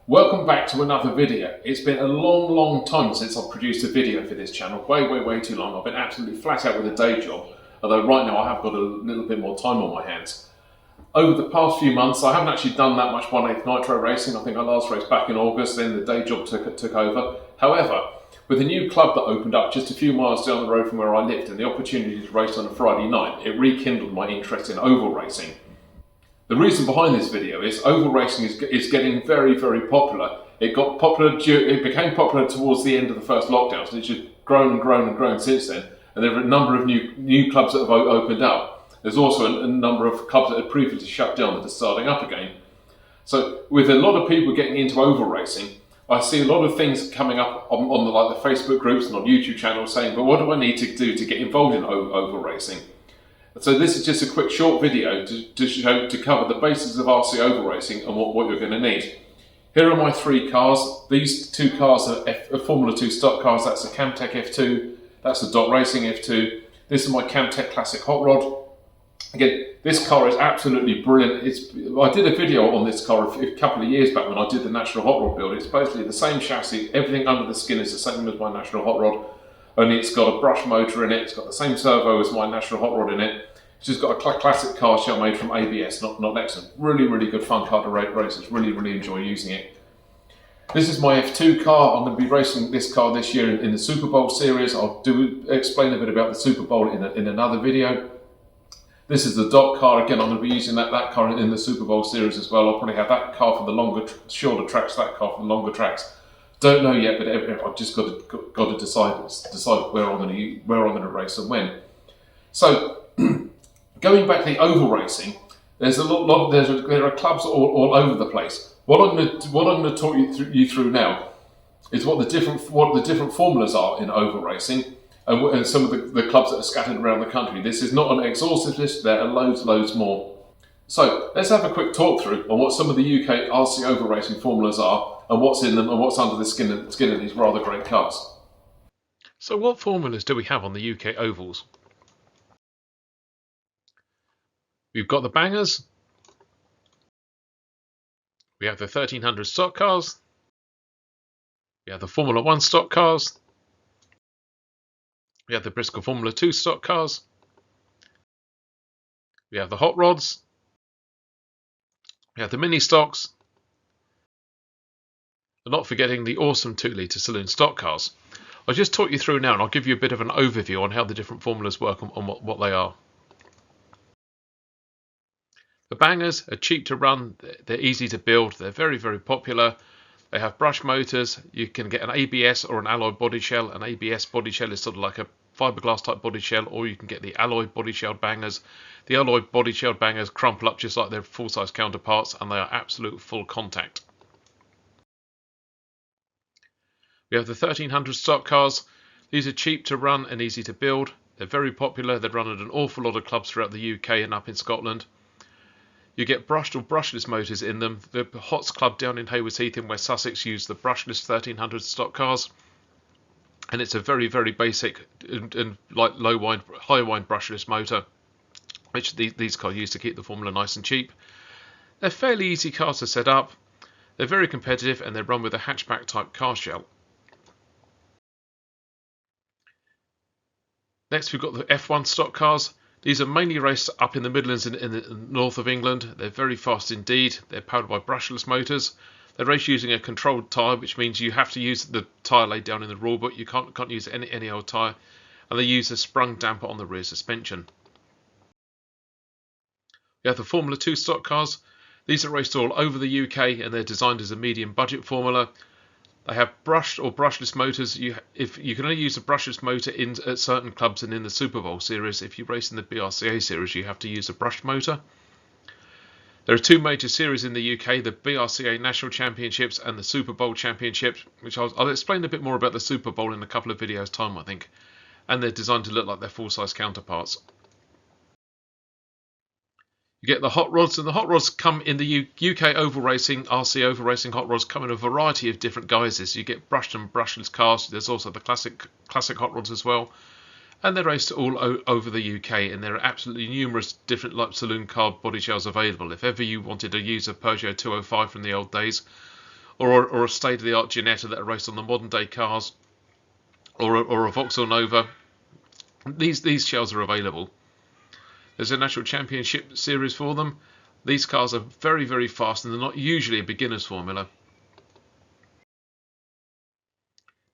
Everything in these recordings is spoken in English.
Welcome back to another video. It's been a long time since I've produced a video for this channel. Way too long. I've been absolutely flat out with a day job, although right now I have got a little bit more time on my hands. Over the past few months, I haven't actually done that much 1/8 nitro racing. I think I last raced back in August, then the day job took over. However, with a new club that opened up just a few miles down the road from where I lived and the opportunity to race on a Friday night, it rekindled my interest in oval racing. The reason behind this video is oval racing is getting very popular. It became popular towards the end of the first lockdown, so it's just grown since then. And there are a number of new clubs that have opened up. There's also a number of clubs that had previously shut down that are starting up again. So with a lot of people getting into oval racing, I see a lot of things coming up on the Facebook groups and on YouTube channels saying, but what do I need to do to get involved in oval racing? So this is just a quick short video to cover the basics of RC oval racing and what you're going to need. Here are my three cars. These two cars are Formula 2 stock cars. That's the Camtech F2, that's the Dot Racing F2. This is my Camtech Classic Hot Rod. Again, this car is absolutely brilliant. I did a video on this car a couple of years back when I did the National Hot Rod build. It's basically the same chassis, everything under the skin is the same as my National Hot Rod. Only it's got a brush motor in it, it's got the same servo as my National Hot Rod in it. It's just got a classic car shell made from ABS, not Nexon. Really good fun car to race. Really enjoy using it. This is my F2 car. I'm going to be racing this car this year in the Super Bowl series. I'll explain a bit about the Super Bowl in another video. This is the Dot car. Again, I'm going to be using that car in the Super Bowl series as well. I'll probably have that car for the shorter tracks, that car for the longer tracks. Don't know yet, but I've just got to decide where I'm going to race and when. So, going back to the oval racing, there are clubs all over the place. What I'm going to talk you through now is what the different formulas are in oval racing and some of the clubs that are scattered around the country. This is not an exhaustive list. There are loads more. So let's have a quick talk through on what some of the UK RC oval racing formulas are and what's in them and what's under the skin of these rather great cars. So what formulas do we have on the UK ovals? We've got the bangers, we have the 1300 stock cars, we have the Formula 1 stock cars, we have the Bristol Formula 2 stock cars, we have the hot rods, we have the mini stocks, and not forgetting the awesome 2-litre saloon stock cars. I'll just talk you through now and I'll give you a bit of an overview on how the different formulas work and what they are. The bangers are cheap to run, they're easy to build, they're very popular. They have brush motors. You can get an ABS or an alloy body shell. An ABS body shell is sort of like a fiberglass type body shell, or you can get the alloy body shelled bangers. The alloy body shelled bangers crumple up just like their full-size counterparts and they are absolute full contact. We have the 1300 stock cars. These are cheap to run and easy to build. They're very popular. They're run at an awful lot of clubs throughout the UK and up in Scotland. You get brushed or brushless motors in them. The Hots Club down in Haywards Heath in West Sussex use the brushless 1300 stock cars, and it's a very basic and like high wind brushless motor, which these cars use to keep the formula nice and cheap. They're fairly easy cars to set up. They're very competitive and they're run with a hatchback type car shell. Next we've got the F1 stock cars. These are mainly raced up in the Midlands in the north of England. They're very fast indeed. They're powered by brushless motors. They're raced using a controlled tyre, which means you have to use the tyre laid down in the rule book. You can't use any old tyre. And they use a sprung damper on the rear suspension. We have the Formula 2 stock cars. These are raced all over the UK and they're designed as a medium budget formula. They have brushed or brushless motors. You can only use a brushless motor at certain clubs and in the Super Bowl series. If you race in the BRCA series, you have to use a brushed motor. There are two major series in the UK, the BRCA National Championships and the Super Bowl Championships, which I'll explain a bit more about the Super Bowl in a couple of videos' time, I think. And they're designed to look like their full-size counterparts. You get the hot rods, and the hot rods come in the UK oval racing, RC oval racing hot rods come in a variety of different guises. You get brushed and brushless cars. There's also the classic hot rods as well. And they're raced all over the UK, and there are absolutely numerous different saloon car body shells available. If ever you wanted to use a Peugeot 205 from the old days, or a state-of-the-art Ginetta that are raced on the modern-day cars, or a Vauxhall Nova. These shells are available. There's a National Championship series for them. These cars are very, very fast, and they're not usually a beginner's formula.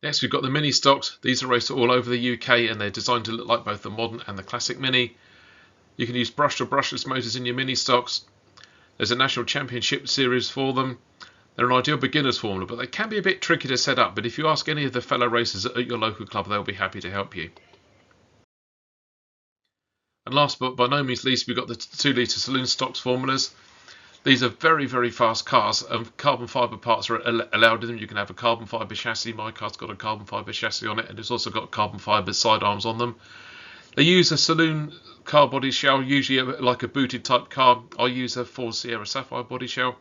Next, we've got the mini stocks. These are raced all over the UK, and they're designed to look like both the modern and the classic mini. You can use brushed or brushless motors in your mini stocks. There's a National Championship series for them. They're an ideal beginner's formula, but they can be a bit tricky to set up. But if you ask any of the fellow racers at your local club, they'll be happy to help you. And last but by no means least, we've got the 2-litre saloon stocks formulas. These are very, very fast cars, and carbon fibre parts are allowed in them. You can have a carbon fibre chassis. My car's got a carbon fibre chassis on it, and it's also got carbon fibre sidearms on them. They use a saloon car body shell, usually like a booted type car. I use a Ford Sierra Sapphire body shell.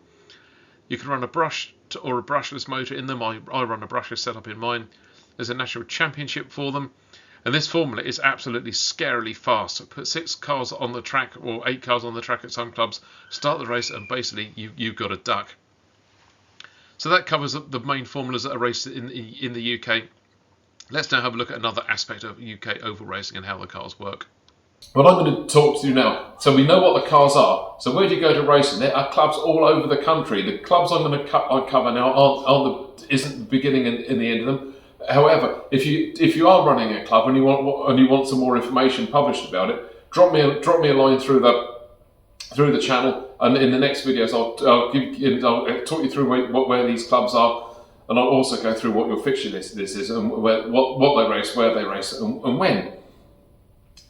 You can run a brushed or a brushless motor in them. I run a brushless setup in mine. There's a National Championship for them. And this formula is absolutely scarily fast. Put 6 cars on the track, or 8 cars on the track at some clubs, start the race, and basically you've got a duck. So that covers the main formulas that are raced in the UK. Let's now have a look at another aspect of UK oval racing and how the cars work. What I'm going to talk to you now, so we know what the cars are. So where do you go to racing? There are clubs all over the country. The clubs I'm going to cover now isn't the beginning and the end of them. However, if you are running a club and you want some more information published about it, drop me a line through the channel, and in the next videos I'll talk you through where these clubs are, and I'll also go through what your fixture list this is, and what they race, where they race, and when.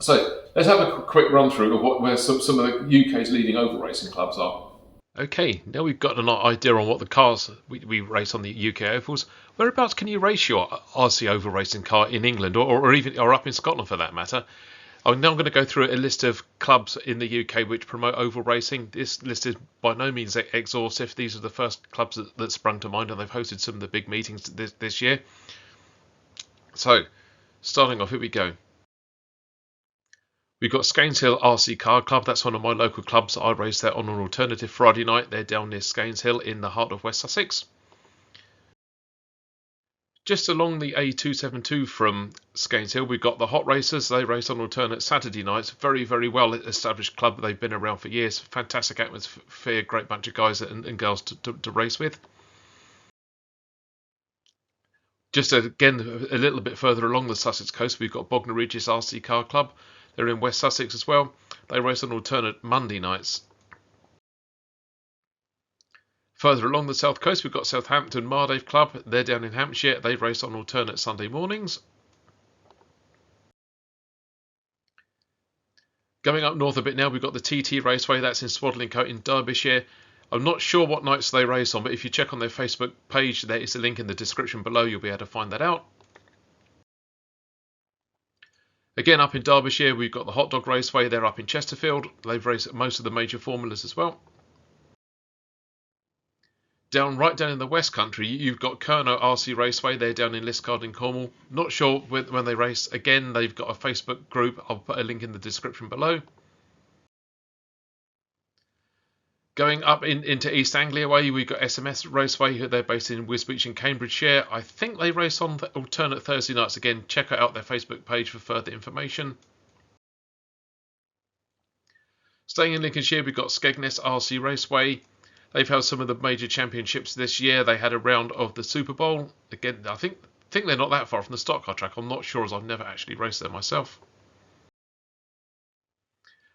So let's have a quick run through of where some of the UK's leading oval racing clubs are. Okay, now we've got an idea on what the cars we race on the UK ovals. Whereabouts can you race your RC oval racing car in England, or up in Scotland for that matter? I'm now going to go through a list of clubs in the UK which promote oval racing. This list is by no means exhaustive. These are the first clubs that sprung to mind, and they've hosted some of the big meetings this year. So, starting off, here we go. We've got Skanes Hill RC Car Club. That's one of my local clubs. I race there on an alternative Friday night. They're down near Skanes Hill in the heart of West Sussex. Just along the A272 from Skanes Hill, we've got the Hot Racers. They race on alternate Saturday nights. Very, very well established club. They've been around for years. Fantastic atmosphere, great bunch of guys and girls to race with. Just again, a little bit further along the Sussex coast, we've got Bognor Regis RC Car Club. They're in West Sussex as well. They race on alternate Monday nights. Further along the south coast, we've got Southampton Mardave Club. They're down in Hampshire. They race on alternate Sunday mornings. Going up north a bit now, we've got the TT Raceway. That's in Swadlincote in Derbyshire. I'm not sure what nights they race on, but if you check on their Facebook page, there is a link in the description below. You'll be able to find that out. Again, up in Derbyshire, we've got the Hot Dog Raceway. They're up in Chesterfield. They've raced most of the major formulas as well. Right down in the West Country, you've got Kernow RC Raceway. They're down in Liscard in Cornwall. Not sure when they race. Again, they've got a Facebook group. I'll put a link in the description below. Going up into East Anglia way, we've got SMS Raceway. They're based in Wisbech in Cambridgeshire. I think they race on alternate Thursday nights. Again, check out their Facebook page for further information. Staying in Lincolnshire, we've got Skegness RC Raceway. They've held some of the major championships this year. They had a round of the Super Bowl. Again, I think they're not that far from the stock car track. I'm not sure, as I've never actually raced there myself.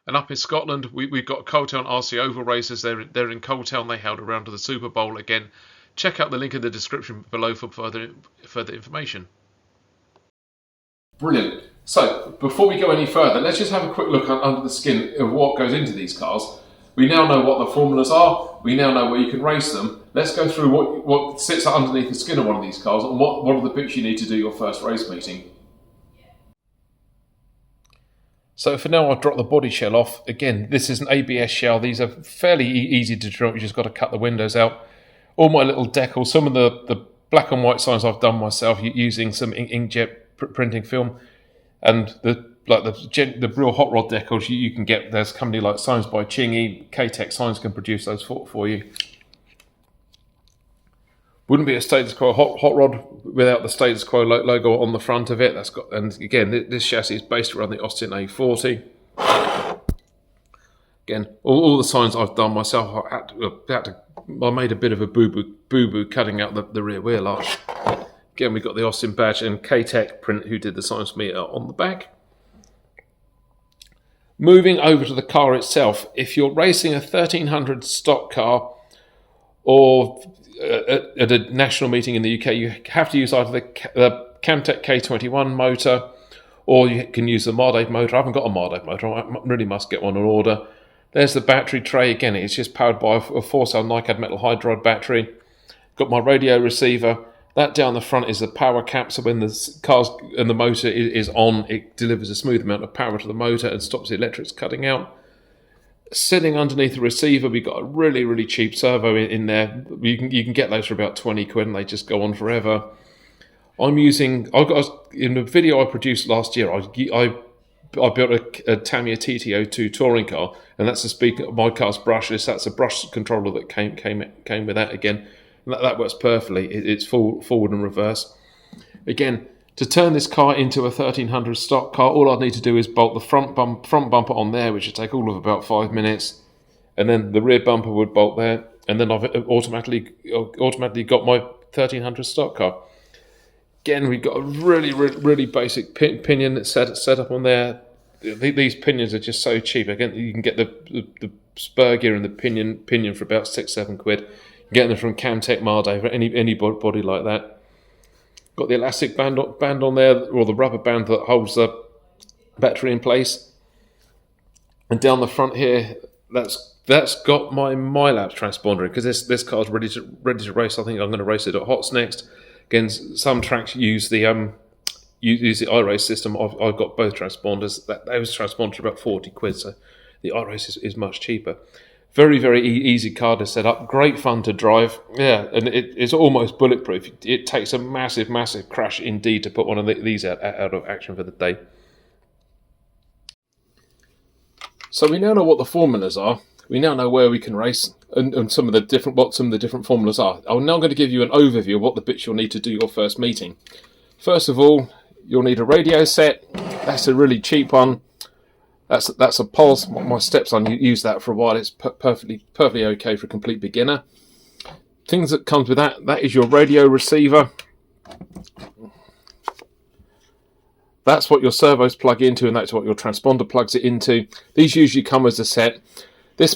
And up in Scotland, we've got Coaltown RC Oval Racers. They're in Coaltown. They held a round of the Super Bowl. Again, check out the link in the description below for further information. Brilliant. So, before we go any further, let's just have a quick look under the skin of what goes into these cars. We now know what the formulas are. We now know where you can race them. Let's go through what sits underneath the skin of one of these cars, and what are the bits you need to do your first race meeting. So for now, I've dropped the body shell off. Again, this is an ABS shell. These are fairly easy to drop. You just got to cut the windows out. All my little decals, some of the black and white signs I've done myself using some inkjet printing film, and the real hot rod decals you can get. There's a company like Signs by Chingy. K-Tech Signs can produce those for you. Wouldn't be a status quo hot rod without the status quo logo on the front of it. That's got, and again, this chassis is based around the Austin A40. Again, all the signs I've done myself. I made a bit of a boo-boo cutting out the rear wheel arch. Again, we've got the Austin badge and K-Tech print, who did the signs for me, on the back. Moving over to the car itself, if you're racing a 1300 stock car or at a national meeting in the UK, you have to use either the Camtech K21 motor, or you can use the Mardave motor. I haven't got a Mardave motor. I really must get one on order. There's the battery tray. Again, it's just powered by a 4-cell NiCad metal hydride battery. Got my radio receiver. That down the front is the power cap, so when the cars and the motor is on, it delivers a smooth amount of power to the motor and stops the electrics cutting out. Sitting underneath the receiver, we've got a really, really cheap servo in there. You can get those for about 20 quid and they just go on forever. In the video I produced last year, I built a Tamiya TT02 touring car, and that's the speaker. My car's brushless. That's a brush controller that came with that again. That works perfectly. It's forward and reverse. Again, to turn this car into a 1300 stock car, all I'd need to do is bolt the front bumper on there, which would take all of about 5 minutes, and then the rear bumper would bolt there, and then I've automatically got my 1300 stock car. Again, we've got a really basic pinion that's set up on there. These pinions are just so cheap. Again, you can get the spur gear and the pinion for about 6-7 quid. You can get them from Camtech, Mardave, or any body like that. Got the elastic band on there, or the rubber band that holds the battery in place. And down the front here, that's got my MyLabs transponder, because this car's ready to race. I think I'm going to race it at Hots next. Again, some tracks use the iRace system. I've got both transponders. Those transponders are about 40 quid, so the iRace is much cheaper. Very, very easy car to set up. Great fun to drive. Yeah, and it's almost bulletproof. It takes a massive, massive crash indeed to put one of these out of action for the day. So we now know what the formulas are. We now know where we can race and what some of the different formulas are. I'm now going to give you an overview of what the bits you'll need to do your first meeting. First of all, you'll need a radio set. That's a really cheap one. That's a Pulse. My stepson used that for a while. It's perfectly okay for a complete beginner. Things that comes with that is your radio receiver. That's what your servos plug into, and that's what your transponder plugs it into. These usually come as a set. This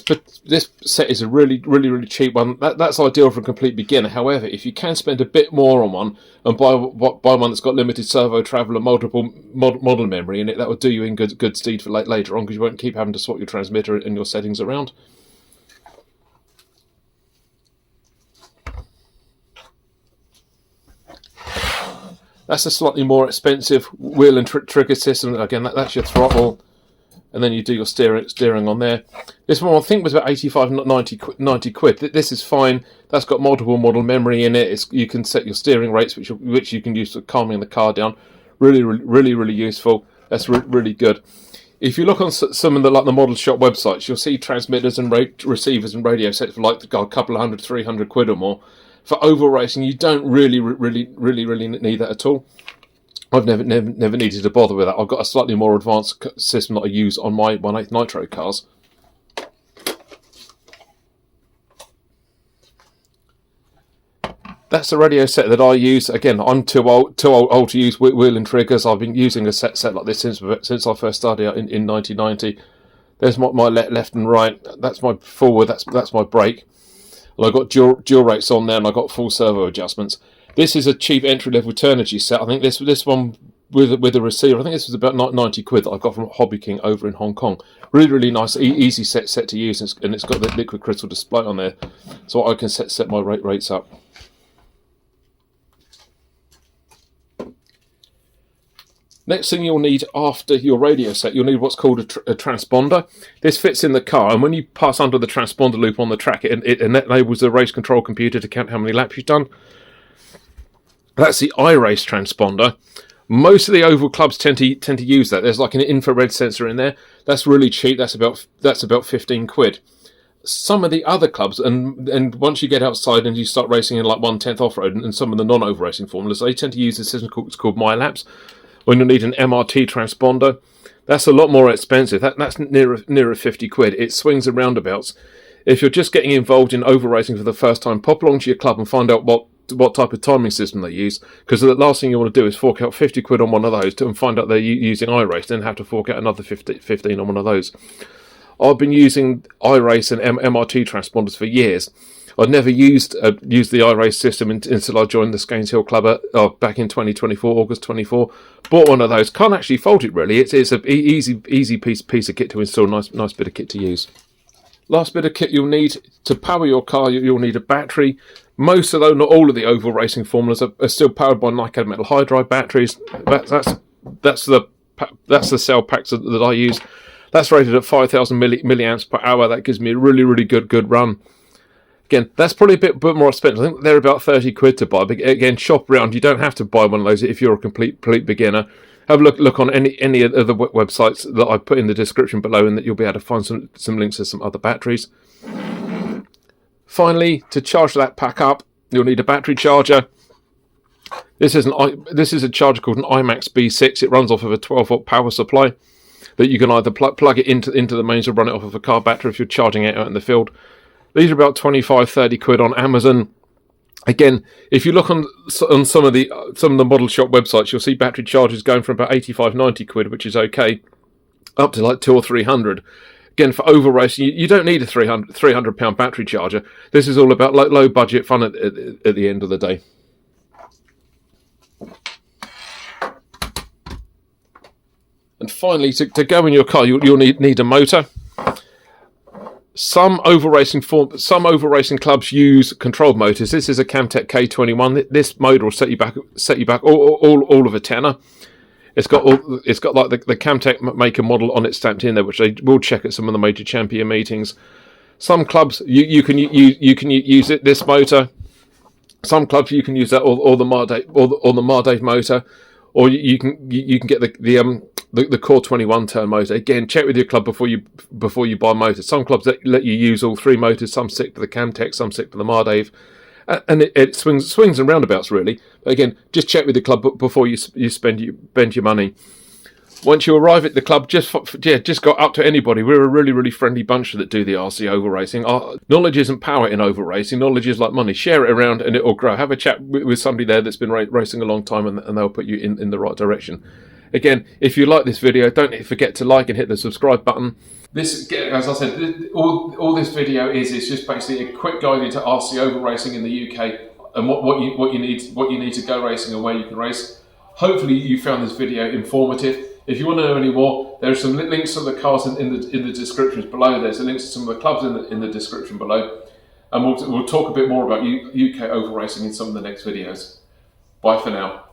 set is a really cheap one. That's ideal for a complete beginner. However, if you can spend a bit more on one and buy one that's got limited servo travel and multiple model memory in it, that will do you in good stead for later on, because you won't keep having to swap your transmitter and your settings around. That's a slightly more expensive wheel and trigger system. Again, that's your throttle. And then you do your steering on there. This one I think was about 85, 90 quid. This is fine. That's got multiple model memory in it. You can set your steering rates, which you can use for calming the car down. Really useful. That's really good. If you look on some of the model shop websites, you'll see transmitters and receivers and radio sets for like a couple of 100, 300 quid or more. For oval racing, you don't really need that at all. I've never needed to bother with that. I've got a slightly more advanced system that I use on my 1/8 Nitro cars. That's the radio set that I use. Again, I'm too old to use wheel and triggers. I've been using a set like this since I first started out in 1990. There's my left and right. That's my forward. That's my brake. And I've got dual rates on there, and I've got full servo adjustments. This is a cheap entry-level Turnigy set. I think this one with a receiver, I think this was about 90 quid that I got from Hobby King over in Hong Kong. Really nice, easy set to use, and it's got the liquid crystal display on there, so I can set my rates up. Next thing you'll need after your radio set, you'll need what's called a transponder. This fits in the car, and when you pass under the transponder loop on the track, it enables the race control computer to count how many laps you've done. That's the iRace transponder. Most of the oval clubs tend to use that. There's like an infrared sensor in there. That's really cheap. That's about 15 quid. some of the other clubs, and once you get outside and you start racing in like 1/10 off-road and some of the non-over racing formulas, they tend to use a system called MyLaps, when you need an MRT transponder. That's a lot more expensive. That's nearer 50 quid. It swings and roundabouts. If you're just getting involved in over racing for the first time, pop along to your club and find out what type of timing system they use, because the last thing you want to do is fork out 50 quid on one of those and find out they're using iRace, then have to fork out another 15 on one of those. I've been using iRace and MRT transponders for years. I'd never used the iRace system until I joined the Skeins Hill Club back in 2024, August 24. Bought one of those. Can't actually fault it really. It's an easy piece of kit to install. Nice bit of kit to use. Last bit of kit you'll need to power your car. You'll need a battery. Most, although not all, of the oval racing formulas are still powered by nickel metal hydride batteries. That's the cell packs that I use. That's rated at 5,000 milliamps per hour. That gives me a really good run. Again, that's probably a bit more expensive. I think they're about 30 quid to buy. But again, shop around. You don't have to buy one of those if you're a complete beginner. Have a look on any of the websites that I put in the description below, and that you'll be able to find some links to some other batteries. Finally, to charge that pack up, you'll need a battery charger. This is a charger called an iMax B6. It runs off of a 12-volt power supply that you can either plug it into the mains or run it off of a car battery if you're charging it out in the field. These are about 25-30 quid on Amazon. Again, if you look on some of the model shop websites, you'll see battery chargers going from about 85-90 quid, which is okay, up to like 200 or 300. Again, for over racing, you don't need a 300 pound battery charger. This is all about low budget fun at the end of the day. And finally, to go in your car, you'll need a motor. Some over racing clubs use controlled motors. This is a Camtech K21. This motor will set you back all of a tenner. It's got like the Camtech make and model on it stamped in there, which they will check at some of the major champion meetings. Some clubs you can use this motor. Some clubs you can use that or the Mardave motor, or you can get the Core 21 turn motor. Again, check with your club before you buy motors. Some clubs let you use all three motors. Some stick to the Camtech, some stick to the Mardave, and it swings and roundabouts really. But again, just check with the club before you spend your money. Once you arrive at the club, just go up to anybody. We're a really friendly bunch that do the RC over racing. Knowledge isn't power in over racing. Knowledge is like money. Share it around and it will grow. Have a chat with somebody there that's been racing a long time, and they'll put you in the right direction. Again, if you like this video, don't forget to like and hit the subscribe button. This, as I said, all this video is just basically a quick guide into RC over racing in the UK and what you need to go racing and where you can race. Hopefully, you found this video informative. If you want to know any more, there are some links to the cars in the descriptions below. There's links to some of the clubs in the description below, and we'll talk a bit more about UK over racing in some of the next videos. Bye for now.